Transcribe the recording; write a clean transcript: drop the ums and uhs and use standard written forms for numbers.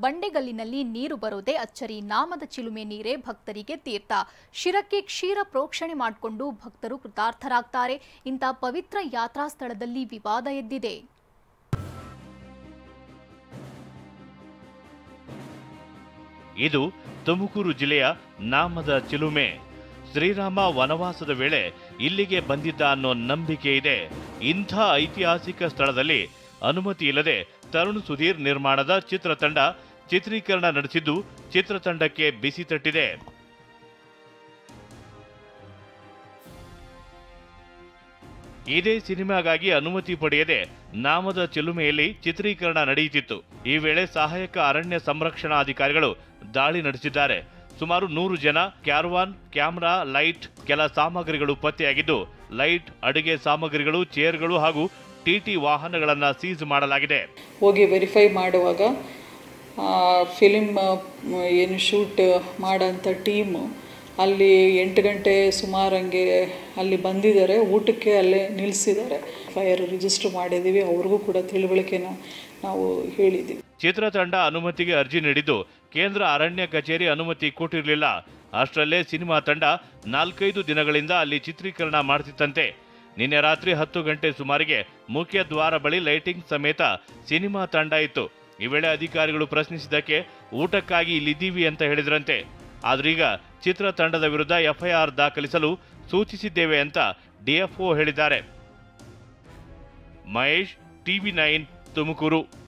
ಬಂಡೆಗಲ್ಲಿನಲ್ಲಿ ನೀರು ಬರೋದೇ ಅಚ್ಚರಿ. ನಾಮದ ಚಿಲುಮೆ ನೀರೇ ಭಕ್ತರಿಗೆ ತೀರ್ಥ. ಶಿರಕ್ಕೆ ಕ್ಷೀರ ಪ್ರೋಕ್ಷಣೆ ಮಾಡಿಕೊಂಡು ಭಕ್ತರು ಕೃತಾರ್ಥರಾಗ್ತಾರೆ. ಇಂಥ ಪವಿತ್ರ ಯಾತ್ರಾ ಸ್ಥಳದಲ್ಲಿ ವಿವಾದ ಎದ್ದಿದೆ. ಇದು ತುಮಕೂರು ಜಿಲ್ಲೆಯ ನಾಮದ ಚಿಲುಮೆ. ಶ್ರೀರಾಮ ವನವಾಸದ ವೇಳೆ ಇಲ್ಲಿಗೆ ಬಂದಿದ್ದ ಅನ್ನೋ ನಂಬಿಕೆ ಇದೆ. ಇಂಥ ಐತಿಹಾಸಿಕ ಸ್ಥಳದಲ್ಲಿ ಅನುಮತಿ ಇಲ್ಲದೆ ತರುಣ್ ಸುಧೀರ್ ನಿರ್ಮಾಣದ ಚಿತ್ರತಂಡ ಚಿತ್ರೀಕರಣ ನಡೆಸಿದ್ದು ಚಿತ್ರತಂಡಕ್ಕೆ ಬಿಸಿ ತಟ್ಟಿದೆ. ಇದೇ ಸಿನಿಮಾಗಾಗಿ ಅನುಮತಿ ಪಡೆಯದೆ ನಾಮದ ಚಿಲುಮೆಯಲ್ಲಿ ಚಿತ್ರೀಕರಣ ನಡೆಯುತ್ತಿತ್ತು. ಈ ವೇಳೆ ಸಹಾಯಕ ಅರಣ್ಯ ಸಂರಕ್ಷಣಾಧಿಕಾರಿಗಳು ದಾಳಿ ನಡೆಸಿದ್ದಾರೆ. ಸುಮಾರು 100 ಜನ, ಕ್ಯಾರವಾನ್, ಕ್ಯಾಮೆರಾ, ಲೈಟ್, ಕೆಲ ಸಾಮಗ್ರಿಗಳು ಪತ್ತೆಯಾಗಿದ್ದು, ಲೈಟ್, ಅಡುಗೆ ಸಾಮಗ್ರಿಗಳು, ಚೇರ್ಗಳು ಹಾಗೂ ಟಿಟಿ ವಾಹನಗಳನ್ನು ಸೀಸ್ ಮಾಡಲಾಗಿದೆ. ಹೋಗಿ ವೆರಿಫೈ ಮಾಡುವಾಗ ಫಿಲಿಮ್ ಏನು ಶೂಟ್ ಮಾಡೋಂಥ ಟೀಮು ಅಲ್ಲಿ 8 ಗಂಟೆ ಸುಮಾರಂಗೆ ಅಲ್ಲಿ ಬಂದಿದ್ದಾರೆ. ಊಟಕ್ಕೆ ಅಲ್ಲೇ ನಿಲ್ಲಿಸಿದ್ದಾರೆ. ಫೈರ್ ರಿಜಿಸ್ಟರ್ ಮಾಡಿದ್ದೀವಿ. ಅವ್ರಿಗೂ ಕೂಡ ತಿಳುವಳಿಕೆನ ನಾವು ಹೇಳಿದ್ದೀವಿ. ಚಿತ್ರತಂಡ ಅನುಮತಿಗೆ ಅರ್ಜಿ ನೀಡಿದ್ದು ಕೇಂದ್ರ ಅರಣ್ಯ ಕಚೇರಿ ಅನುಮತಿ ಕೊಟ್ಟಿರಲಿಲ್ಲ. ಅಷ್ಟರಲ್ಲೇ ಸಿನಿಮಾ ತಂಡ 4-5 ದಿನಗಳಿಂದ ಅಲ್ಲಿ ಚಿತ್ರೀಕರಣ ಮಾಡ್ತಿತ್ತಂತೆ. ನಿನ್ನೆ ರಾತ್ರಿ 10 ಗಂಟೆ ಸುಮಾರಿಗೆ ಮುಖ್ಯ ದ್ವಾರ ಬಳಿ ಲೈಟಿಂಗ್ ಸಮೇತ ಸಿನಿಮಾ ತಂಡ ಇತ್ತು. ಈ ವೇಳೆ ಅಧಿಕಾರಿಗಳು ಪ್ರಶ್ನಿಸಿದ್ದಕ್ಕೆ ಊಟಕ್ಕಾಗಿ ಇಲ್ಲಿದ್ದೀವಿ ಅಂತ ಹೇಳಿದ್ರಂತೆ. ಆದ್ರೀಗ ಚಿತ್ರತಂಡದ ವಿರುದ್ಧ ಎಫ್ಐಆರ್ ದಾಖಲಿಸಲು ಸೂಚಿಸಿದ್ದೇವೆ ಅಂತ ಡಿಎಫ್ಒ ಹೇಳಿದ್ದಾರೆ. ಮಹೇಶ್, ಟಿವಿ9 ತುಮಕೂರು.